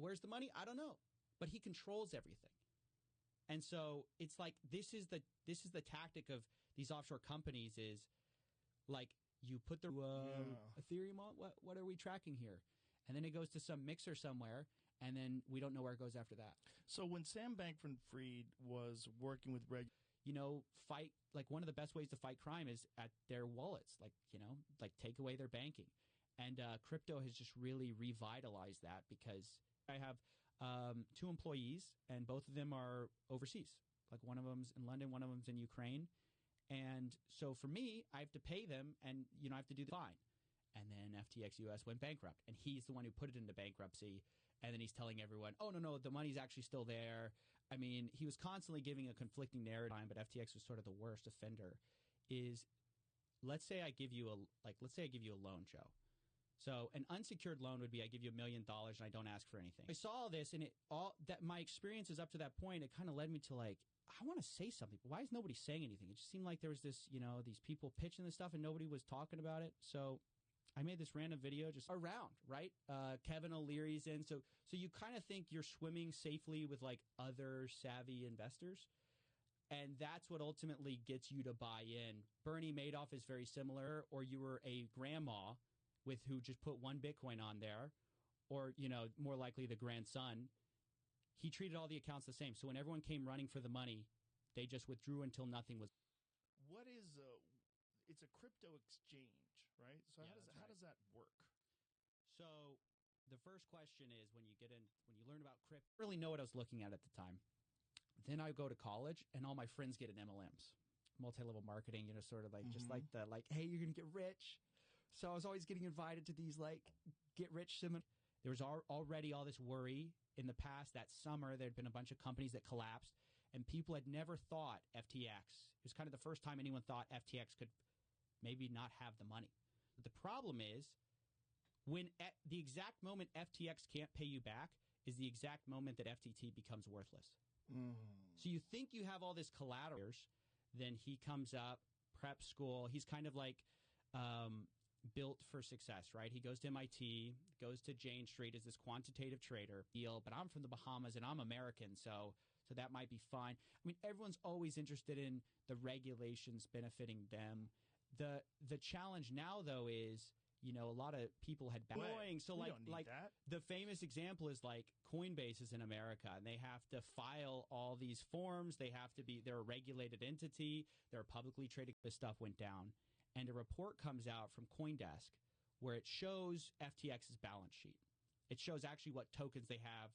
Where's the money? I don't know. But he controls everything. And so it's like this is the tactic of these offshore companies is like you put the Ethereum on. What are we tracking here? And then it goes to some mixer somewhere, and then we don't know where it goes after that. So when Sam Bankman-Fried was working with fight, like one of the best ways to fight crime is at their wallets, like take away their banking. And crypto has just really revitalized that because I have 2 employees, and both of them are overseas. Like one of them's in London, one of them's in Ukraine. And so for me, I have to pay them, and I have to do the fine. And then FTX US went bankrupt, and he's the one who put it into bankruptcy. And then he's telling everyone, oh, no, the money's actually still there. I mean, he was constantly giving a conflicting narrative, but FTX was sort of the worst offender. Let's say I give you a loan, Joe. So an unsecured loan would be I give you $1 million and I don't ask for anything. I saw all this, and my experiences up to that point, it kind of led me to like, I want to say something, but why is nobody saying anything? It just seemed like there was this, these people pitching this stuff and nobody was talking about it. So I made this random video just around, right? Kevin O'Leary's in. So you kind of think you're swimming safely with like other savvy investors. And that's what ultimately gets you to buy in. Bernie Madoff is very similar, or you were a grandma who just put 1 Bitcoin on there, or, more likely the grandson. He treated all the accounts the same. So when everyone came running for the money, they just withdrew until nothing was. What is it's a crypto exchange, right? So yeah, how does that work? So the first question is when you learn about crypto, I really know what I was looking at the time. Then I go to college and all my friends get an MLMs, multi-level marketing, sort of like just like hey, you're going to get rich. So I was always getting invited to these like get rich seminars. There was already all this worry. In the past, that summer, there had been a bunch of companies that collapsed, and people had never thought FTX. It was kind of the first time anyone thought FTX could maybe not have the money. But the problem is, when at the exact moment FTX can't pay you back is the exact moment that FTT becomes worthless. So you think you have all this collateral, then he comes up, prep school. He's kind of like built for success, right? He goes to MIT, goes to Jane Street as this quantitative trader deal, but I'm from the Bahamas and I'm American, so that might be fine. I mean, everyone's always interested in the regulations benefiting them. The challenge now, though, is, a lot of people had annoying. So that. The famous example is like Coinbase is in America, and they have to file all these forms. They're a regulated entity. They're publicly traded. This stuff went down. And a report comes out from CoinDesk where it shows FTX's balance sheet. It shows actually what tokens they have.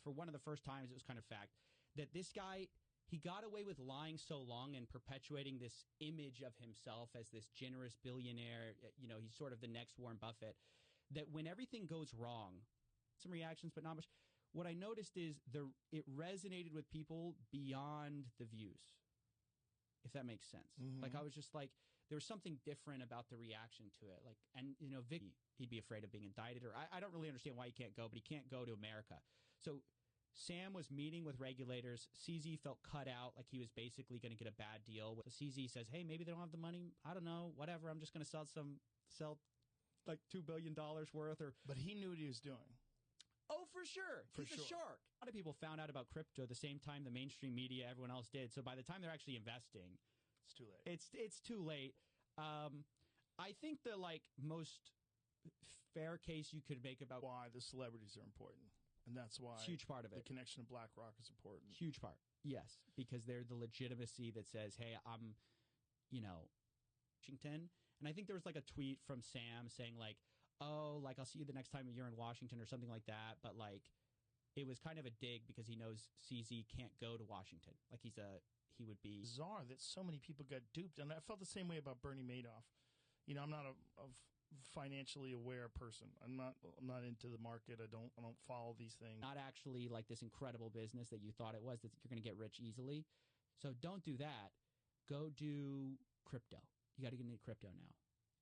For one of the first times, it was kind of fact that this guy, he got away with lying so long and perpetuating this image of himself as this generous billionaire. He's sort of the next Warren Buffett, that when everything goes wrong, some reactions, but not much. What I noticed is it resonated with people beyond the views. If that makes sense. Like, I was just like, there was something different about the reaction to it. Like, and, Vicky, he'd be afraid of being indicted, or I don't really understand why he can't go, but he can't go to America. So Sam was meeting with regulators. CZ felt cut out, like he was basically going to get a bad deal. So CZ says, hey, maybe they don't have the money. I don't know, whatever. I'm just going to sell like $2 billion worth. But he knew what he was doing. Oh, for sure. He's a shark. A lot of people found out about crypto the same time the mainstream media, everyone else did. So by the time they're actually investing, it's too late. It's too late. I think the most fair case you could make about why the celebrities are important, and that's why it's a huge part of it. The connection to BlackRock is important. Huge part, yes, because they're the legitimacy that says, "Hey, I'm, Washington." And I think there was like a tweet from Sam saying like, oh, like, I'll see you the next time you're in Washington or something like that. But, like, it was kind of a dig because he knows CZ can't go to Washington. Like, he would be bizarre that so many people got duped. And I felt the same way about Bernie Madoff. I'm not a financially aware person. I'm not into the market. I don't follow these things. Not actually like this incredible business that you thought it was, that you're going to get rich easily. So don't do that. Go do crypto. You got to get into crypto now.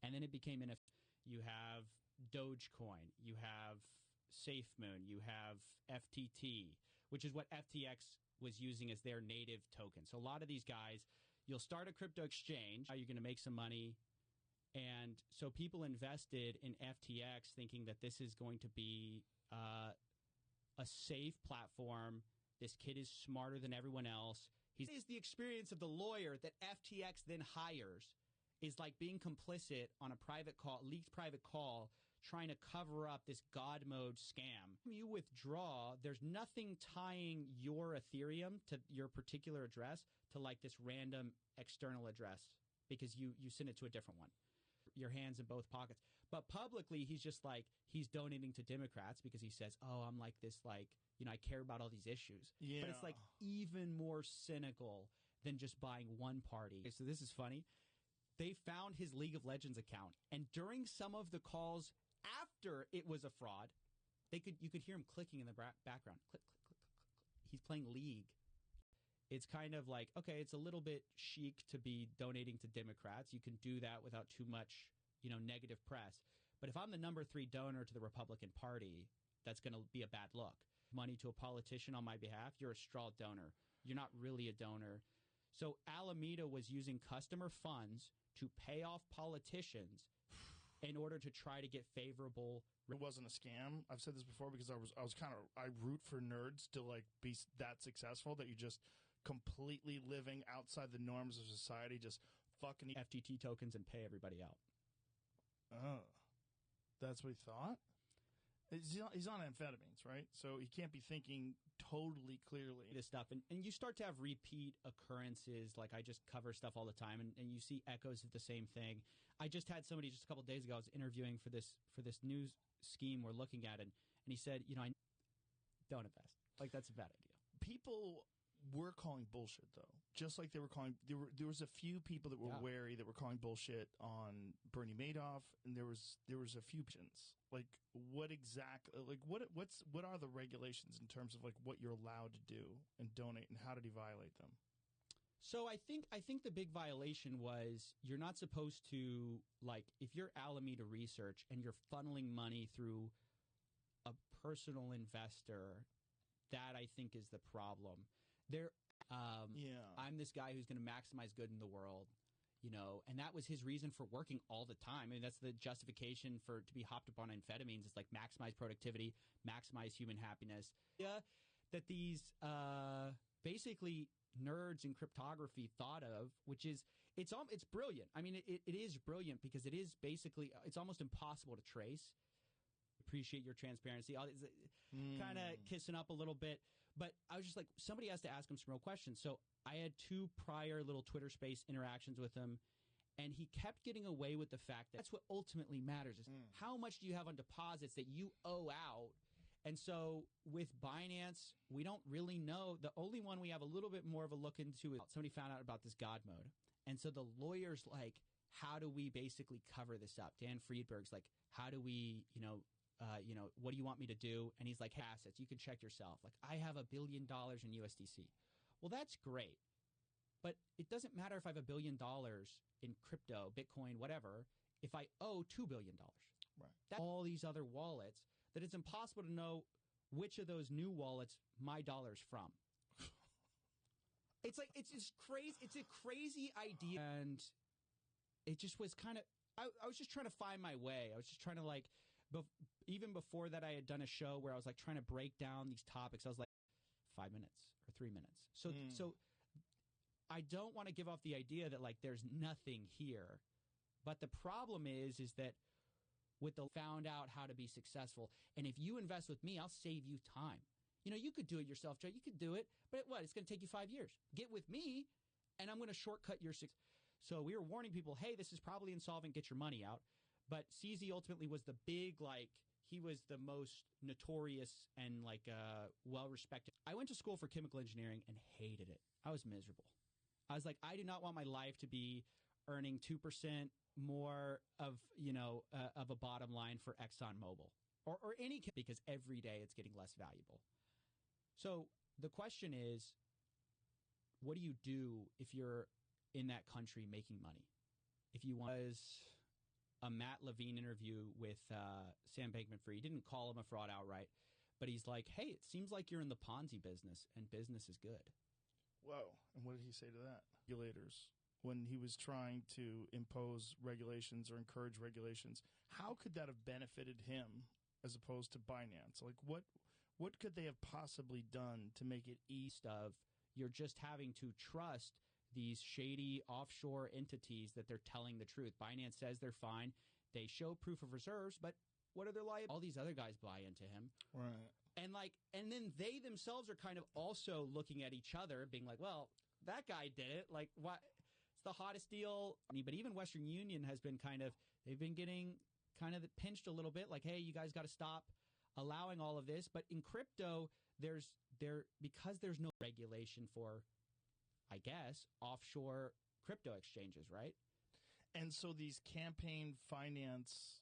And then it became NFT. You have Dogecoin, you have SafeMoon, you have FTT, which is what FTX was using as their native token. So a lot of these guys, you'll start a crypto exchange, you're going to make some money. And so people invested in FTX thinking that this is going to be a a safe platform. This kid is smarter than everyone else. Is the experience of the lawyer that FTX then hires is like being complicit on a private call, leaked private call, trying to cover up this God mode scam. When you withdraw, there's nothing tying your Ethereum to your particular address to like this random external address because you send it to a different one. Your hands in both pockets. But publicly, he's just like, he's donating to Democrats because he says, oh, I'm like this, like, you know, I care about all these issues. Yeah. But it's like even more cynical than just buying one party. So this is funny. They found his League of Legends account, and during some of the calls after it was a fraud, you could hear him clicking in the background. Click, click, click, click, click. He's playing League. It's kind of like, okay, it's a little bit chic to be donating to Democrats. You can do that without too much, you know, negative press. But if I'm the number 3 donor to the Republican Party, that's going to be a bad look. Money to a politician on my behalf, you're a straw donor. You're not really a donor. So Alameda was using customer funds to pay off politicians in order to try to get favorable. It wasn't a scam. I've said this before because I root for nerds to like be that successful that you just completely living outside the norms of society, just fucking FTT tokens and pay everybody out. Oh, that's what he thought? He's on amphetamines, right? So he can't be thinking totally clearly. This stuff. And you start to have repeat occurrences. Like I just cover stuff all the time, and you see echoes of the same thing. I just had somebody just a couple of days ago I was interviewing for this news scheme we're looking at, and he said, you know, I don't invest. Like that's a bad idea. People were calling bullshit, though. Just like they were calling, there was a few people that were wary that were calling bullshit on Bernie Madoff, and there was a few patients. Like what exactly? Like what are the regulations in terms of like what you're allowed to do and donate, and how did he violate them? So I think the big violation was you're not supposed to, like, if you're Alameda Research and you're funneling money through a personal investor, that I think is the problem. I'm this guy who's going to maximize good in the world, you know, and that was his reason for working all the time. I mean, that's the justification to be hopped up on amphetamines. It's like maximize productivity, maximize human happiness. Yeah, that these basically nerds in cryptography thought of, which is it's brilliant. I mean, it is brilliant because it is basically it's almost impossible to trace. Appreciate your transparency. Kind of kissing up a little bit. But I was just like, somebody has to ask him some real questions. So I had 2 prior little Twitter space interactions with him, and he kept getting away with the fact that that's what ultimately matters is how much do you have on deposits that you owe out. And so with Binance, we don't really know. The only one we have a little bit more of a look into is somebody found out about this God mode. And so the lawyer's like, how do we basically cover this up? Dan Friedberg's like, how do we, what do you want me to do? And he's like, hey, assets, you can check yourself. Like, I have $1 billion in USDC. Well, that's great. But it doesn't matter if I have $1 billion in crypto, Bitcoin, whatever, if I owe $2 billion. Right. That's all these other wallets that it's impossible to know which of those new wallets my dollar's from. It's like, it's just crazy. It's a crazy idea. And it just was kind of, I was just trying to find my way. I was just trying to like, even before that, I had done a show where I was like trying to break down these topics. I was like 5 minutes or 3 minutes. So I don't want to give off the idea that like there's nothing here. But the problem is that with the found out how to be successful. And if you invest with me, I'll save you time. You know, you could do it yourself, Joe. You could do it. But it's going to take you 5 years. Get with me, and I'm going to shortcut your success. So we were warning people, hey, this is probably insolvent. Get your money out. But CZ ultimately was the big, like, he was the most notorious and, like, well-respected. I went to school for chemical engineering and hated it. I was miserable. I was like, I do not want my life to be earning 2% more of, of a bottom line for ExxonMobil or any, because every day it's getting less valuable. So the question is, what do you do if you're in that country making money? If you was a Matt Levine interview with Sam Bankman-Fried. He didn't call him a fraud outright, but he's like, hey, it seems like you're in the Ponzi business, and business is good. Whoa. And what did he say to that? Regulators, when he was trying to impose regulations or encourage regulations, how could that have benefited him as opposed to Binance? Like, What could they have possibly done to make it east of you're just having to trust these shady offshore entities that they're telling the truth. Binance says they're fine. They show proof of reserves, but what are their liabilities? All these other guys buy into him. Right. And then they themselves are kind of also looking at each other, being like, well, that guy did it. Like, what? It's the hottest deal. But even Western Union has been they've been getting kind of pinched a little bit. Like, hey, you guys got to stop allowing all of this. But in crypto, because there's no regulation for, I guess, offshore crypto exchanges, right? And so these campaign finance,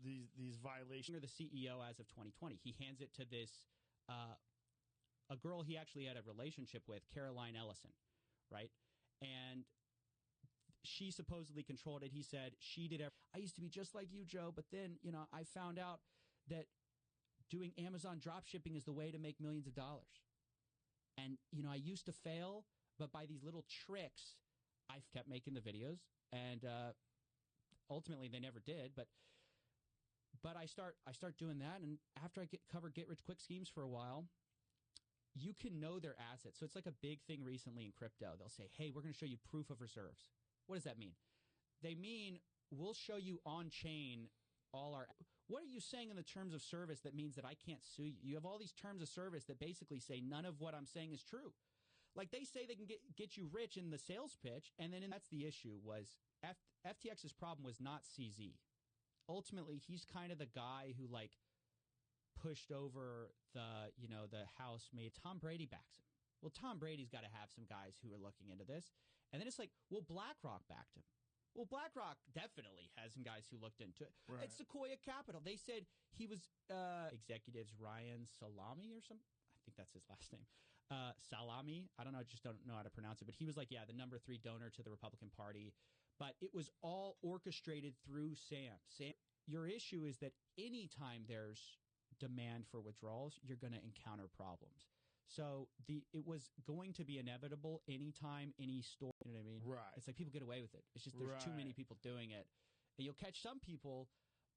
these violations. You're the CEO as of 2020. He hands it to this a girl he actually had a relationship with, Caroline Ellison, right? And she supposedly controlled it. He said she did everything. I used to be just like you, Joe, but then I found out that doing Amazon drop shipping is the way to make millions of dollars. And I used to fail, but by these little tricks, I kept making the videos, and ultimately they never did. But I start doing that, and after I cover get rich quick schemes for a while, you can know their assets. So it's like a big thing recently in crypto. They'll say, hey, we're going to show you proof of reserves. What does that mean? They mean we'll show you on chain all our. What are you saying in the terms of service that means that I can't sue you? You have all these terms of service that basically say none of what I'm saying is true. Like they say they can get you rich in the sales pitch, and then that's the issue was FTX's problem was not CZ. Ultimately, he's kind of the guy who pushed over the house made. Tom Brady backs him. Well, Tom Brady's got to have some guys who are looking into this. And then it's like, well, BlackRock backed him. Well, BlackRock definitely has some guys who looked into it. Right. It's Sequoia Capital. They said he was executives Ryan Salami or something. I think that's his last name. Salami. I don't know. I just don't know how to pronounce it. But he was like, the number 3 donor to the Republican Party. But it was all orchestrated through Sam. Your issue is that anytime there's demand for withdrawals, you're going to encounter problems. So it was going to be inevitable anytime, any store, you know what I mean? Right. It's like people get away with it. It's just there's too many people doing it. And you'll catch some people,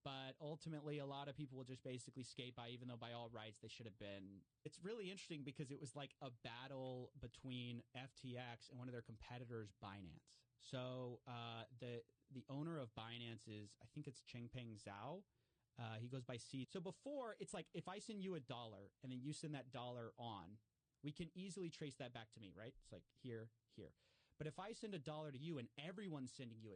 but ultimately a lot of people will just basically skate by, even though by all rights they should have been. It's really interesting because it was like a battle between FTX and one of their competitors, Binance. So the owner of Binance is, I think it's Changpeng Zhao. He goes by C. So before, it's like if I send you $1 and then you send that dollar on, we can easily trace that back to me, right? It's like here. But if I send $1 to you and everyone's sending you $1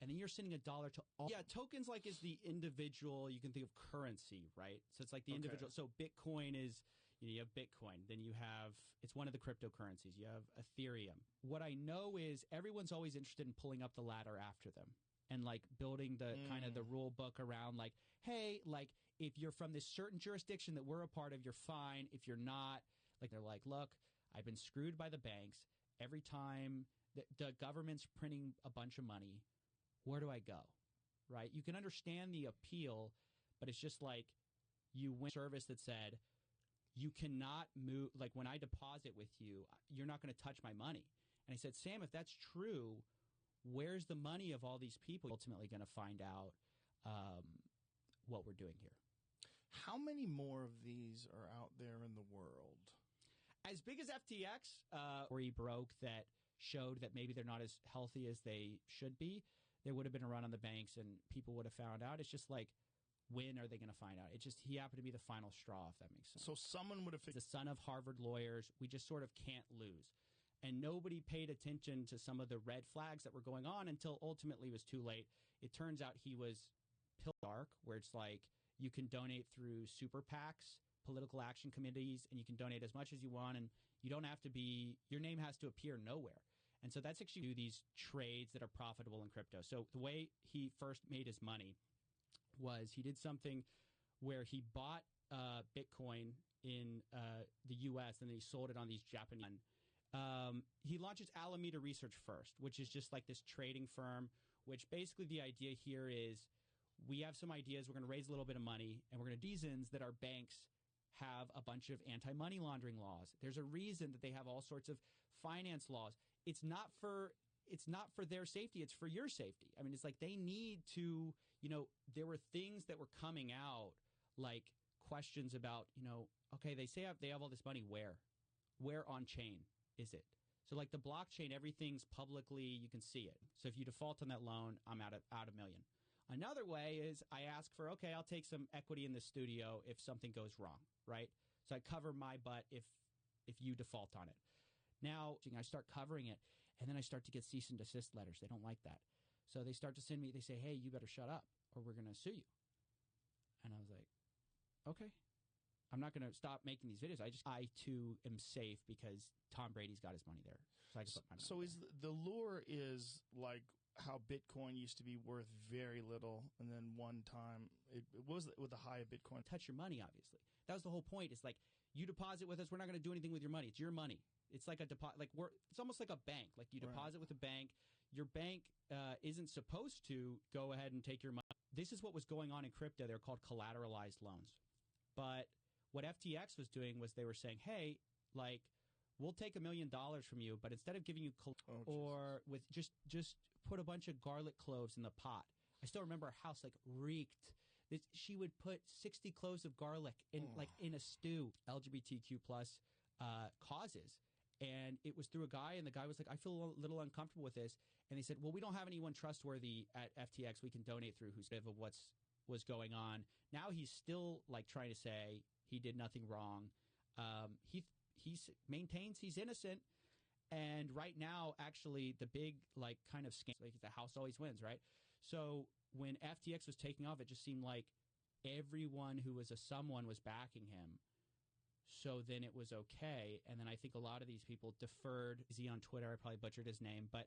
and then you're sending $1 to all. Yeah, tokens is the individual, you can think of currency, right? So it's like the individual. So Bitcoin is, you have Bitcoin. Then you have, it's one of the cryptocurrencies. You have Ethereum. What I know is everyone's always interested in pulling up the ladder after them. And building the kind of the rule book around hey, if you're from this certain jurisdiction that we're a part of, you're fine. If you're not, they're like, look, I've been screwed by the banks. Every time the government's printing a bunch of money, where do I go? Right? You can understand the appeal, but it's just you win a service that said, you cannot move, when I deposit with you, you're not going to touch my money. And I said, Sam, if that's true, where's the money of all these people? Ultimately going to find out what we're doing here. How many more of these are out there in the world? As big as FTX, where he broke that showed that maybe they're not as healthy as they should be, there would have been a run on the banks and people would have found out. It's just when are they going to find out? It's just he happened to be the final straw, if that makes sense. So someone would have... The son of Harvard lawyers. We just sort of can't lose. And nobody paid attention to some of the red flags that were going on until ultimately it was too late. It turns out he was dark, where it's you can donate through super PACs, political action committees, and you can donate as much as you want, and you don't have to be, your name has to appear nowhere. And so that's actually these trades that are profitable in crypto. So the way he first made his money was he did something where he bought Bitcoin in the U.S. and then he sold it on these Japanese. He launches Alameda Research first, which is just this trading firm, which basically the idea here is we have some ideas. We're going to raise a little bit of money and we're going to reasons that our banks have a bunch of anti-money laundering laws. There's a reason that they have all sorts of finance laws. It's not for their safety. It's for your safety. I mean, it's they need to, there were things that were coming out questions about, okay, they say they have all this money. Where on chain is it? So like the blockchain, everything's publicly, you can see it. So if you default on that loan, I'm out $1 million. Another way is I ask for, okay, I'll take some equity in the studio if something goes wrong, right? So I cover my butt if you default on it. Now I start covering it, and then I start to get cease and desist letters. They don't like that. So they start to send me, they say, hey, you better shut up or we're going to sue you. And I was like, okay. I'm not going to stop making these videos. I too am safe because Tom Brady's got his money there. So I can put my money is the lure is like how Bitcoin used to be worth very little, and then one time it was with the high of Bitcoin. Touch your money, obviously. That was the whole point. It's like, you deposit with us, we're not going to do anything with your money. It's your money. It's like a deposit. Like it's almost like a bank. Like you deposit with a bank. Your bank isn't supposed to go ahead and take your money. This is what was going on in crypto. They're called collateralized loans. But what FTX was doing was they were saying, hey, like, we'll take $1 million from you, but instead of giving you or with just put a bunch of garlic cloves in the pot. I still remember our house like reeked. She would put 60 cloves of garlic in a stew. LGBTQ plus causes. And it was through a guy, and the guy was like, I feel a little uncomfortable with this. And they said, well, we don't have anyone trustworthy at FTX we can donate through who's of what's going on. Now he's still like trying to say he did nothing wrong. He maintains he's innocent. And right now, actually, the big like kind of scam, like the house always wins, right? So when FTX was taking off, it just seemed like everyone who was someone was backing him. So then it was okay. And then I think a lot of these people deferred. Is he on Twitter? I probably butchered his name, but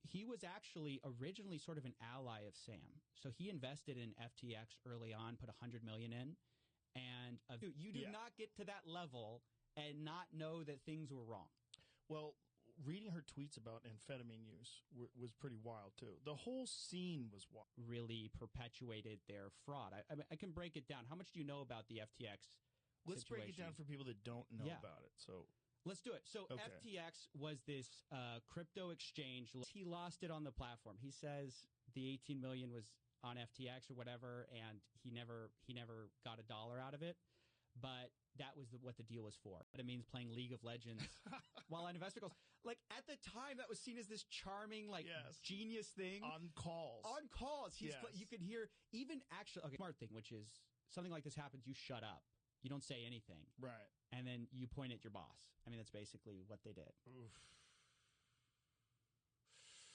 he was actually originally sort of an ally of Sam. So he invested in FTX early on, put $100 million in. And you do not get to that level and not know that things were wrong. Well, reading her tweets about amphetamine use was pretty wild, too. The whole scene was wild. Really perpetuated their fraud. I can break it down. How much do you know about the FTX Let's situation? break it down for people that don't know about it. So let's do it. So okay. FTX was this crypto exchange. He lost it on the platform. He says the 18 million was on FTX or whatever, and he never got $1 out of it. But that was what the deal was for. But it means playing League of Legends while on investor calls. Like at the time, that was seen as this charming, genius thing. On calls. On calls. You could hear even actually smart thing, which is something like this happens. You shut up. You don't say anything. Right. And then you point at your boss. I mean, that's basically what they did. Oof.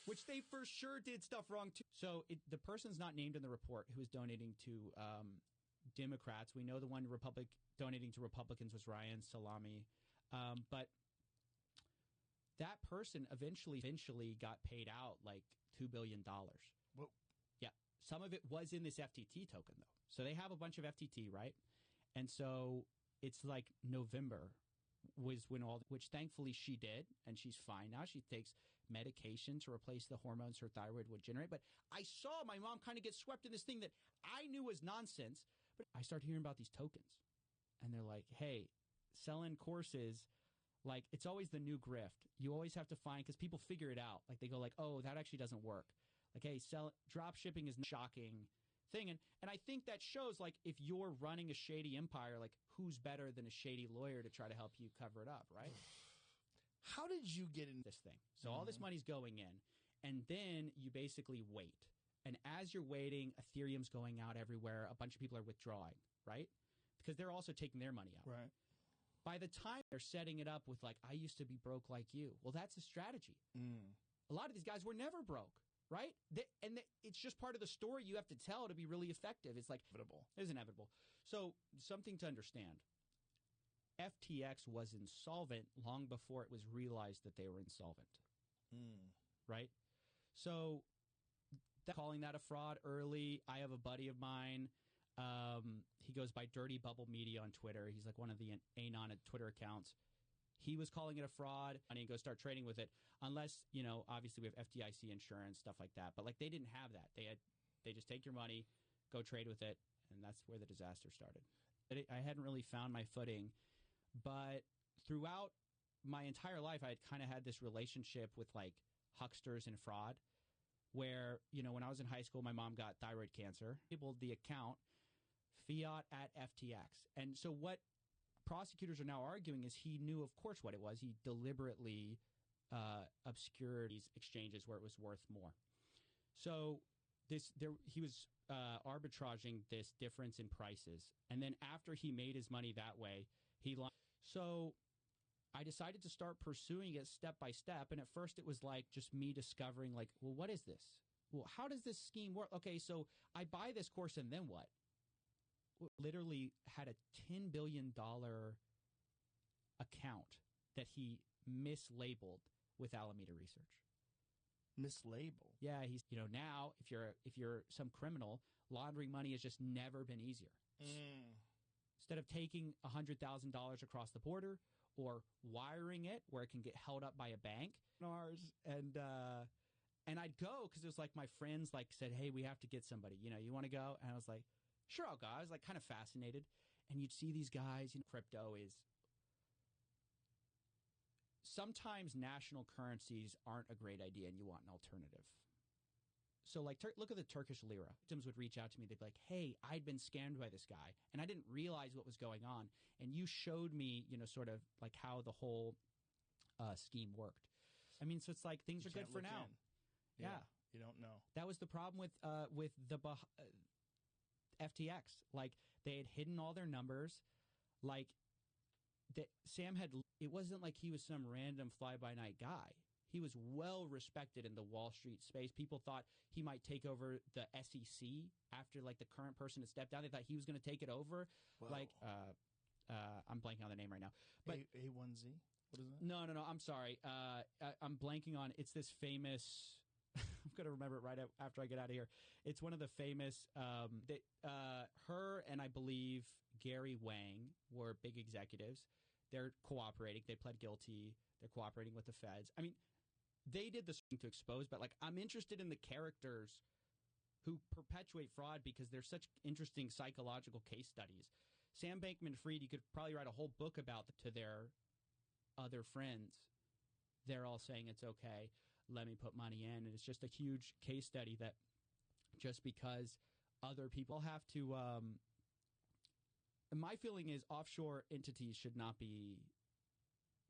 Which they for sure did stuff wrong, too. So the person's not named in the report who was donating to Democrats. We know the one donating to Republicans was Ryan Salami. But that person eventually got paid out like $2 billion. Whoa. Yeah. Some of it was in this FTT token, though. So they have a bunch of FTT, right? And so it's like November was when which thankfully she did, and she's fine now. She takes medication to replace the hormones her thyroid would generate. But I saw my mom kind of get swept in this thing that I knew was nonsense. But I started hearing about these tokens, and they're like, hey, selling courses, like it's always the new grift. You always have to find, because people figure it out. Like they go like, oh, that actually doesn't work. Like, hey, drop shipping is shocking thing. And I think that shows, like, if you're running a shady empire, like, who's better than a shady lawyer to try to help you cover it up, right? How did you get in this thing? So all this money's going in, and then you basically wait. And as you're waiting, Ethereum's going out everywhere. A bunch of people are withdrawing, right? Because they're also taking their money out. Right. By the time they're setting it up with, like, I used to be broke like you. Well, that's a strategy. A lot of these guys were never broke. Right? It's just part of the story you have to tell to be really effective. It's like inevitable. It's inevitable. So something to understand. FTX was insolvent long before it was realized that they were insolvent. Right? So calling that a fraud early. I have a buddy of mine. He goes by Dirty Bubble Media on Twitter. He's like one of the Anon Twitter accounts. He was calling it a fraud, and he go start trading with it, unless, obviously we have FDIC insurance, stuff like that. But, like, they didn't have that. They just take your money, go trade with it, and that's where the disaster started. I hadn't really found my footing, but throughout my entire life, I had kind of had this relationship with, like, hucksters and fraud, where, when I was in high school, my mom got thyroid cancer. The account fiat at FTX. And so what prosecutors are now arguing is he knew, of course, what it was. He deliberately obscured these exchanges where it was worth more. So he was arbitraging this difference in prices. And then after he made his money that way, he lost. So I decided to start pursuing it step by step. And at first it was like just me discovering like, well, what is this? Well, how does this scheme work? Okay, so I buy this course and then what? Literally had a $10 billion account that he mislabeled with Alameda Research. Mislabeled? Yeah, he's now if you're some criminal, laundering money has just never been easier. Instead of taking $100,000 across the border or wiring it where it can get held up by a bank, and I'd go because it was like my friends like said, hey, we have to get somebody. You want to go? And I was like, sure, I'll go. I was like kind of fascinated, and you'd see these guys. Crypto is. Sometimes national currencies aren't a great idea and you want an alternative. So like look at the Turkish lira. Victims would reach out to me. They'd be like, hey, I'd been scammed by this guy and I didn't realize what was going on. And you showed me, sort of like how the whole scheme worked. I mean, so it's like things are good for now. Yeah. You don't know. That was the problem with the FTX. Like they had hidden all their numbers. Like Sam had, it wasn't like he was some random fly-by-night guy. He was well respected in the Wall Street space. People thought he might take over the SEC after like the current person had stepped down. They thought he was going to take it over. Whoa. Like, I'm blanking on the name right now. But A1Z? What is that? No. I'm sorry. I'm blanking on, it's this famous, I'm going to remember it right after I get out of here. It's one of the famous, her and I believe Gary Wang were big executives. They're cooperating. They pled guilty. They're cooperating with the feds. I mean, they did this thing to expose, but like I'm interested in the characters who perpetuate fraud because they're such interesting psychological case studies. Sam Bankman-Fried, you could probably write a whole book about to their other friends. They're all saying it's okay. Let me put money in. And it's just a huge case study that just because other people have to my feeling is offshore entities should not be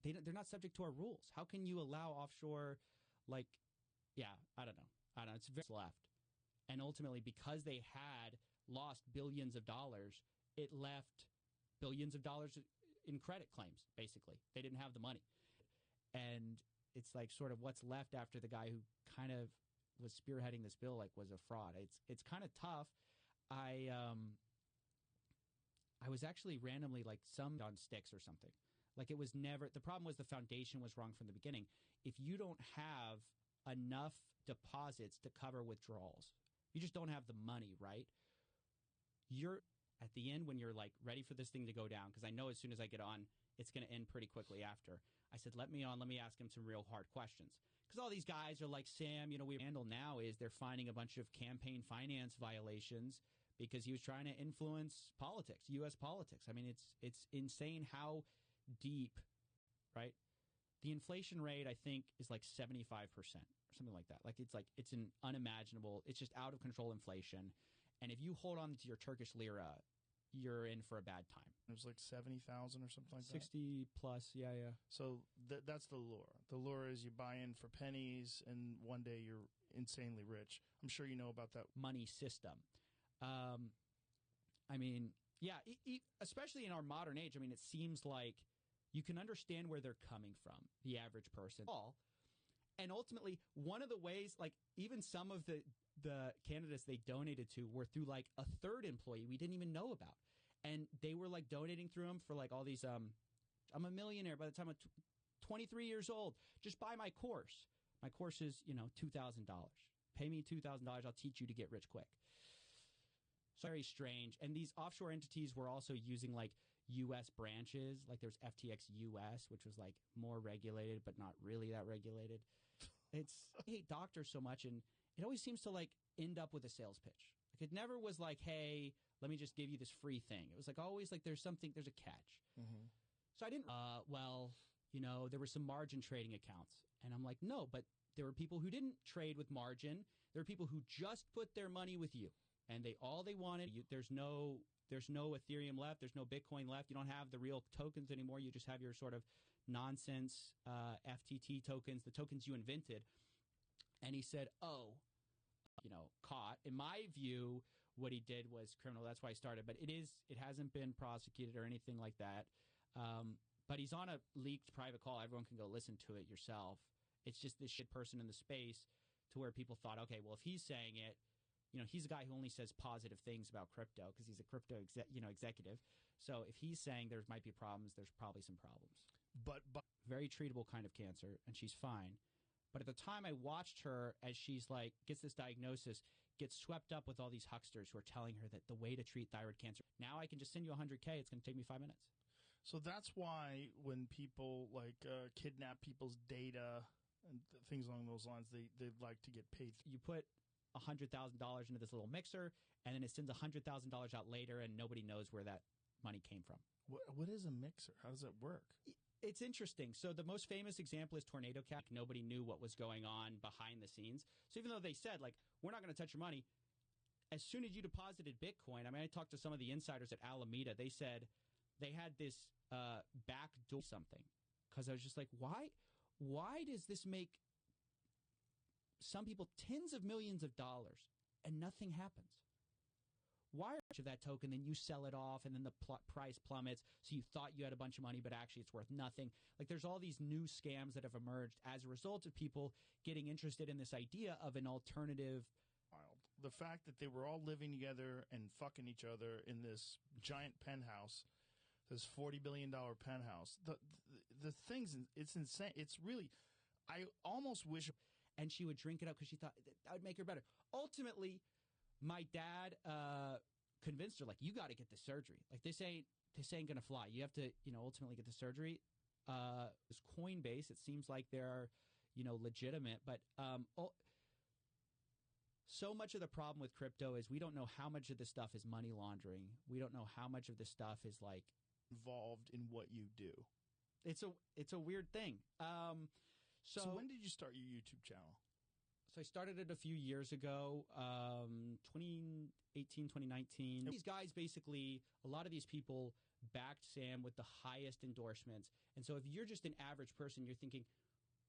they're not subject to our rules. How can you allow offshore I don't know. It's very left. And ultimately because they had lost billions of dollars, it left billions of dollars in credit claims basically. They didn't have the money. And it's like sort of what's left after the guy who kind of was spearheading this bill was a fraud. It's kind of tough. I was actually randomly summed on sticks or something. It was never – the problem was the foundation was wrong from the beginning. If you don't have enough deposits to cover withdrawals, you just don't have the money, right? You're – at the end when you're ready for this thing to go down, because I know as soon as I get on, it's going to end pretty quickly after. I said, let me ask him some real hard questions. Because all these guys are like, Sam, we handle now is they're finding a bunch of campaign finance violations because he was trying to influence politics, U.S. politics. I mean, it's insane how deep, right? The inflation rate, I think, is 75% or something like that. It's an unimaginable, it's just out of control inflation. And if you hold on to your Turkish lira, you're in for a bad time. It was 70,000 or something like 60 plus, yeah. So that's the lure. The lure is you buy in for pennies, and one day you're insanely rich. I'm sure you know about that money system. I mean, yeah, especially in our modern age. I mean, it seems like you can understand where they're coming from, the average person. And ultimately, one of the ways, even some of the candidates they donated to were through a third employee we didn't even know about. And they were donating through them for all these, I'm a millionaire by the time I'm 23 years old. Just buy my course. My course is, $2,000. Pay me $2,000. I'll teach you to get rich quick. So very strange. And these offshore entities were also using U.S. branches. There's FTX US, which was more regulated, but not really that regulated. I hate doctors so much, and it always seems to end up with a sales pitch. It never was hey, let me just give you this free thing. It was always there's a catch. Mm-hmm. So I didn't, there were some margin trading accounts. And I'm no, but there were people who didn't trade with margin. There were people who just put their money with you. And all they wanted, there's no there's no Ethereum left. There's no Bitcoin left. You don't have the real tokens anymore. You just have your sort of nonsense FTT tokens, the tokens you invented. And he said, caught. In my view, what he did was criminal. That's why I started. But it hasn't been prosecuted or anything like that. But he's on a leaked private call. Everyone can go listen to it yourself. It's just this shit person in the space to where people thought, okay, well, if he's saying it, he's a guy who only says positive things about crypto because he's a crypto executive. So if he's saying there might be problems, there's probably some problems. But very treatable kind of cancer, and she's fine. But at the time I watched her as she's like, gets this diagnosis, gets swept up with all these hucksters who are telling her that the way to treat thyroid cancer, now I can just send you $100K, it's going to take me 5 minutes. So that's why when people kidnap people's data and things along those lines, they like to get paid. You put $100,000 into this little mixer, and then it sends $100,000 out later, and nobody knows where that money came from. What is a mixer? How does it work? It's interesting. So the most famous example is Tornado Cash. Nobody knew what was going on behind the scenes. So even though they said, we're not going to touch your money, as soon as you deposited Bitcoin, I talked to some of the insiders at Alameda. They said they had this back door something. Because I was just like, why does this make some people tens of millions of dollars and nothing happens? Why much of that token, then you sell it off, and then the price plummets, so you thought you had a bunch of money, but actually it's worth nothing. There's all these new scams that have emerged as a result of people getting interested in this idea of an alternative. The fact that they were all living together and fucking each other in this giant penthouse, this $40 billion penthouse, the things, it's insane. It's really, I almost wish. And she would drink it up because she thought that would make her better. Ultimately, my dad convinced her, you got to get the surgery. This ain't going to fly. You have to, ultimately get the surgery. It's Coinbase. It seems like they're, legitimate. But so much of the problem with crypto is we don't know how much of this stuff is money laundering. We don't know how much of this stuff is involved in what you do. It's a weird thing. So when did you start your YouTube channel? So I started it a few years ago, 2018, 2019. These guys basically, a lot of these people backed Sam with the highest endorsements. And so if you're just an average person, you're thinking,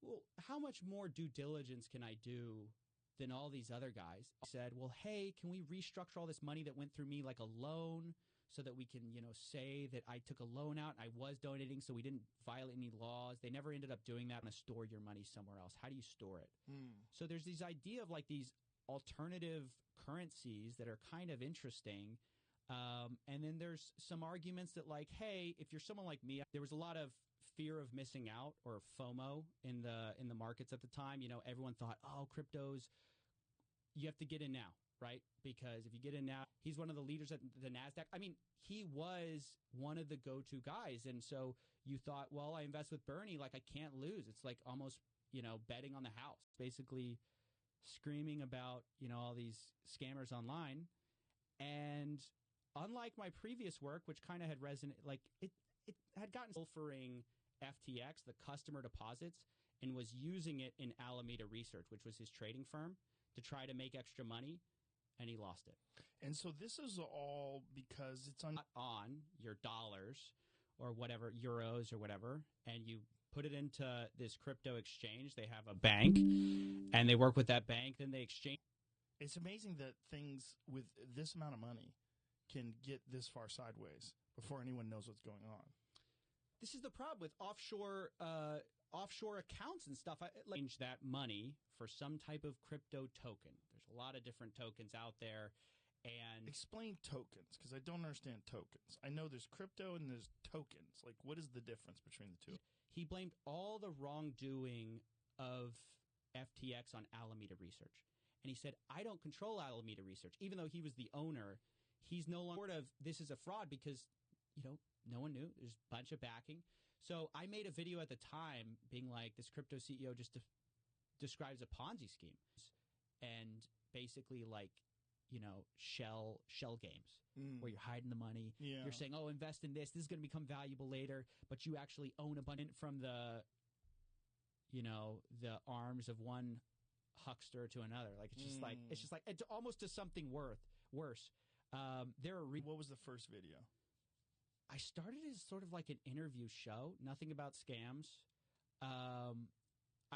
well, how much more due diligence can I do than all these other guys? I said, well, hey, can we restructure all this money that went through me like a loan so that we can, say that I took a loan out and I was donating so we didn't violate any laws? They never ended up doing that. I'm going to store your money somewhere else. How do you store it? So there's this idea of these alternative currencies that are kind of interesting. And then there's some arguments that hey, if you're someone like me, there was a lot of fear of missing out or FOMO in the markets at the time. Everyone thought, oh, cryptos, you have to get in now. Right? Because if you get in now, he's one of the leaders at the NASDAQ. He was one of the go-to guys. And so you thought, well, I invest with Bernie, I can't lose. It's almost, betting on the house, basically screaming about, all these scammers online. And unlike my previous work, which kind of had resonated, it had gotten offering FTX, the customer deposits, and was using it in Alameda Research, which was his trading firm, to try to make extra money. And he lost it. And so this is all because it's on your dollars or whatever, euros or whatever, and you put it into this crypto exchange. They have a bank, and they work with that bank. Then they exchange. It's amazing that things with this amount of money can get this far sideways before anyone knows what's going on. This is the problem with offshore accounts and stuff. I change that money for some type of crypto token. There's a lot of different tokens out there. And explain tokens, because I don't understand tokens. I know there's crypto and there's tokens. What is the difference between the two? He blamed all the wrongdoing of FTX on Alameda Research. And he said, I don't control Alameda Research. Even though he was the owner, he's no longer this is a fraud because, no one knew. There's a bunch of backing. So I made a video at the time being this crypto CEO just describes a Ponzi scheme and basically shell games where you're hiding the money. Yeah. You're saying, oh, invest in this. This is going to become valuable later, but you actually own a bunch from the arms of one huckster to another. It's just it's almost to something worse. What was the first video? I started as sort of like an interview show, nothing about scams. I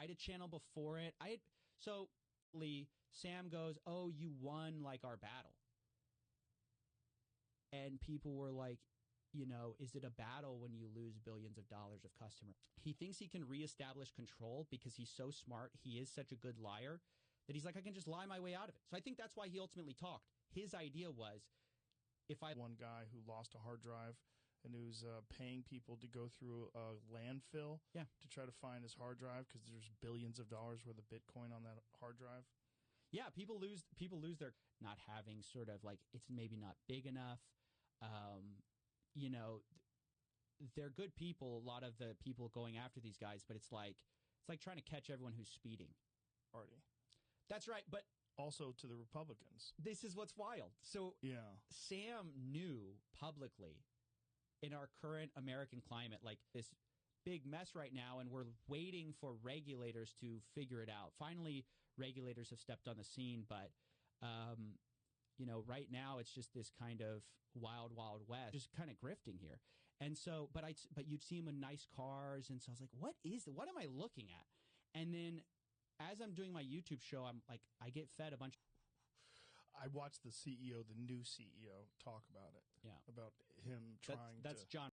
had a channel before it. Sam goes, "Oh, you won like our battle," and people were like, is it a battle when you lose billions of dollars of customers? He thinks he can reestablish control because he's so smart. He is such a good liar that he's like, I can just lie my way out of it. So I think that's why he ultimately talked. His idea was, one guy who lost a hard drive and who's paying people to go through a landfill to try to find his hard drive because there's billions of dollars worth of Bitcoin on that hard drive. Yeah, people lose their not having sort of like it's maybe not big enough. They're good people, a lot of the people going after these guys, but it's like trying to catch everyone who's speeding. Artie. That's right, but also to the Republicans. This is what's wild. So Sam knew publicly in our current American climate, like this big mess right now, and we're waiting for regulators to figure it out. Finally, regulators have stepped on the scene, but right now it's just this kind of wild, wild west, just kind of grifting here. And so, but you'd see him in nice cars, and so I was like, what am I looking at? And then as I'm doing my YouTube show, I'm like, I get fed a bunch. I watched the new CEO talk about it. Yeah. About him trying that's John.